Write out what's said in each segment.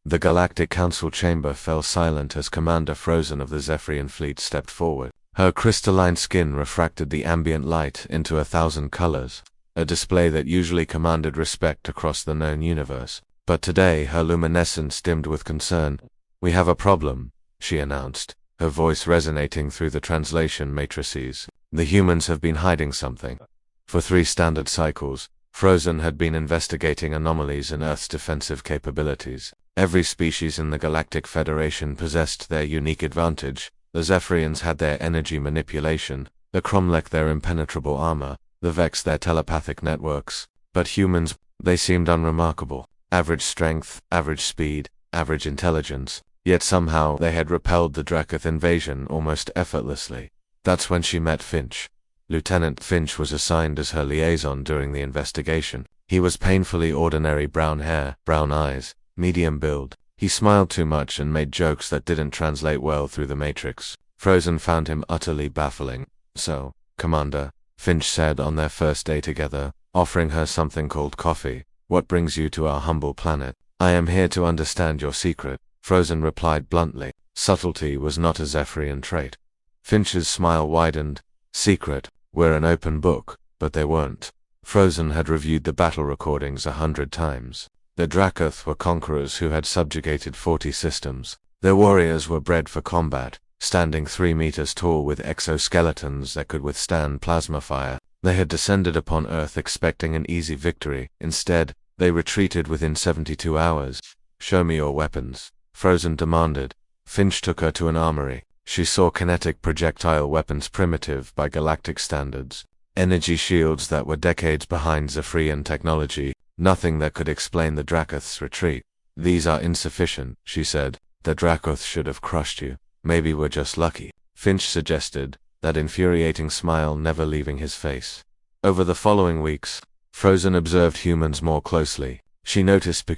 The Galactic Council chamber fell silent as Commander Frozen of the Zephyrian fleet stepped forward. Her crystalline skin refracted the ambient light into 1,000 colors, a display that usually commanded respect across the known universe. But today her luminescence dimmed with concern. "We have a problem," she announced, her voice resonating through the translation matrices. "The humans have been hiding something." For 3 standard cycles, Frozen had been investigating anomalies in Earth's defensive capabilities. Every species in the Galactic Federation possessed their unique advantage. The Zephyrians had their energy manipulation, the Cromlech their impenetrable armor, the Vex their telepathic networks. But humans, they seemed unremarkable. Average strength, average speed, average intelligence. Yet somehow they had repelled the Dracoth invasion almost effortlessly. That's when she met Finch. Lieutenant Finch was assigned as her liaison during the investigation. He was painfully ordinary: brown hair, brown eyes, medium build. He smiled too much and made jokes that didn't translate well through the matrix. Frozen found him utterly baffling. "So, Commander," Finch said on their first day together, offering her something called coffee, "what brings you to our humble planet?" "I am here to understand your secret," Frozen replied bluntly. Subtlety was not a Zephyrian trait. Finch's smile widened. "Secret? We're an open book." But they weren't. Frozen had reviewed the battle recordings 100 times. The Dracoth were conquerors who had subjugated 40 systems. Their warriors were bred for combat, standing 3 meters tall with exoskeletons that could withstand plasma fire. They had descended upon Earth expecting an easy victory. Instead, they retreated within 72 hours. "Show me your weapons," Frozen demanded. Finch took her to an armory. She saw kinetic projectile weapons primitive by galactic standards. Energy shields that were decades behind Zephyrian technology. Nothing that could explain the Dracoth's retreat. "These are insufficient," she said. "The Dracoth should have crushed you. Maybe we're just lucky," Finch suggested, that infuriating smile never leaving his face. Over the following weeks, Frozen observed humans more closely. She noticed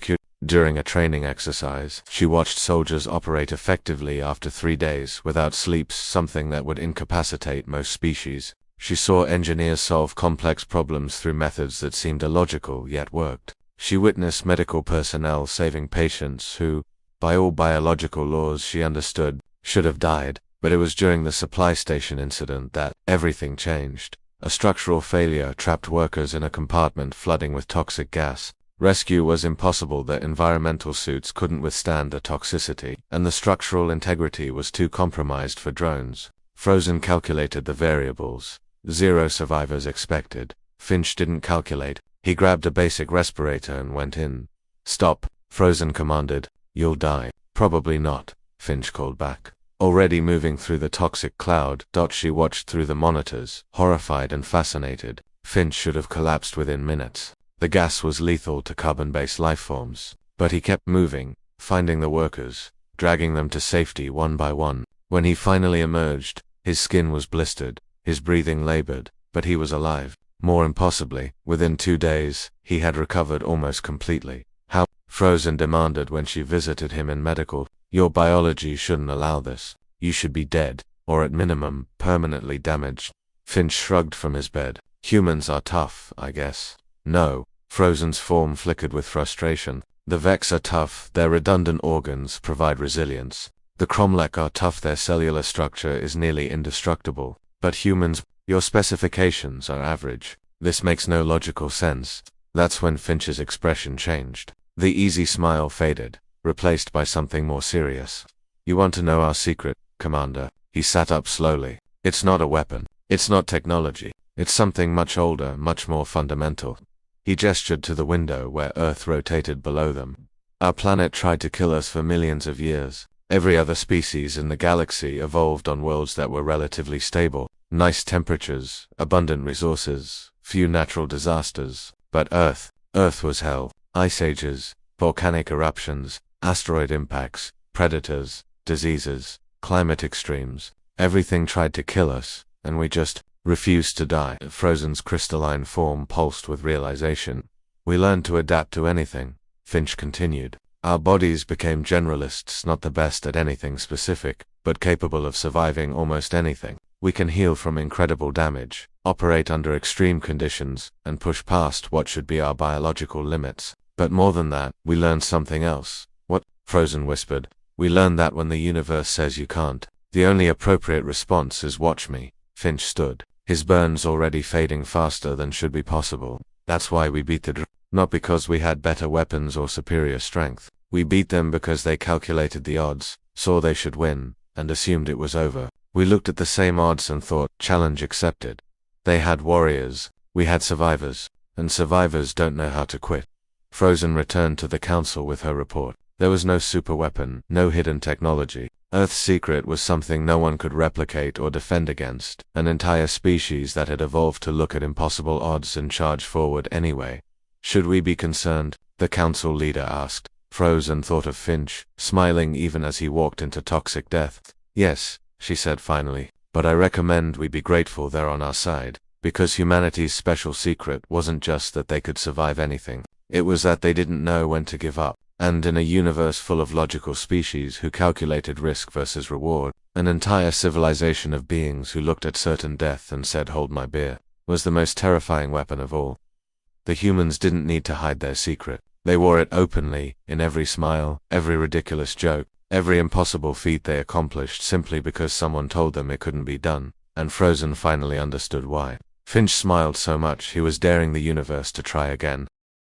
during a training exercise. She watched soldiers operate effectively after 3 days without sleep, something that would incapacitate most species. She saw engineers solve complex problems through methods that seemed illogical yet worked. She witnessed medical personnel saving patients who, by all biological laws she understood, should have died. But it was during the supply station incident that everything changed. A structural failure trapped workers in a compartment flooding with toxic gas. Rescue was impossible. The environmental suits couldn't withstand the toxicity, and the structural integrity was too compromised for drones. Frozen calculated the variables. 0 survivors expected. Finch didn't calculate. He grabbed a basic respirator and went in. "Stop," Frozen commanded. "You'll die." "Probably not," Finch called back. Already moving through the toxic cloud, she watched through the monitors, horrified and fascinated. Finch should have collapsed within minutes. The gas was lethal to carbon-based lifeforms. But he kept moving, finding the workers, dragging them to safety one by one. When he finally emerged, his skin was blistered, his breathing labored, but he was alive. More impossibly, within 2 days, he had recovered almost completely. "How?" Frozen demanded when she visited him in medical. "Your biology shouldn't allow this. You should be dead, or at minimum, permanently damaged." Finch shrugged from his bed. "Humans are tough, I guess." "No." Frozen's form flickered with frustration. "The Vex are tough, their redundant organs provide resilience. The Cromlech are tough, their cellular structure is nearly indestructible. But humans, your specifications are average. This makes no logical sense." That's when Finch's expression changed. The easy smile faded, replaced by something more serious. "You want to know our secret, Commander?" He sat up slowly. "It's not a weapon. It's not technology. It's something much older, much more fundamental." He gestured to the window where Earth rotated below them. "Our planet tried to kill us for millions of years. Every other species in the galaxy evolved on worlds that were relatively stable. Nice temperatures, abundant resources, few natural disasters. But Earth was hell. Ice ages, volcanic eruptions, asteroid impacts, predators, diseases, climate extremes. Everything tried to kill us, and we just refused to die." Frozen's crystalline form pulsed with realization. "We learned to adapt to anything," Finch continued. "Our bodies became generalists, not the best at anything specific, but capable of surviving almost anything. We can heal from incredible damage, operate under extreme conditions, and push past what should be our biological limits. But more than that, we learned something else." "What?" Frozen whispered. We learned that when the universe says you can't, the only appropriate response is watch me. Finch stood, his burns already fading faster than should be possible. That's why we beat the not because we had better weapons or superior strength. We beat them because they calculated the odds, saw they should win, and assumed it was over. We looked at the same odds and thought, challenge accepted. They had warriors, we had survivors, and survivors don't know how to quit. Frozen returned to the council with her report. There was no superweapon, no hidden technology. Earth's secret was something no one could replicate or defend against, an entire species that had evolved to look at impossible odds and charge forward anyway. Should we be concerned? The council leader asked. Frozen thought of Finch, smiling even as he walked into toxic death. Yes, she said finally, but I recommend we be grateful they're on our side, because humanity's special secret wasn't just that they could survive anything. It was that they didn't know when to give up. And in a universe full of logical species who calculated risk versus reward, an entire civilization of beings who looked at certain death and said hold my beer, was the most terrifying weapon of all. The humans didn't need to hide their secret. They wore it openly, in every smile, every ridiculous joke, every impossible feat they accomplished simply because someone told them it couldn't be done, and Frozen finally understood why. Finch smiled so much he was daring the universe to try again.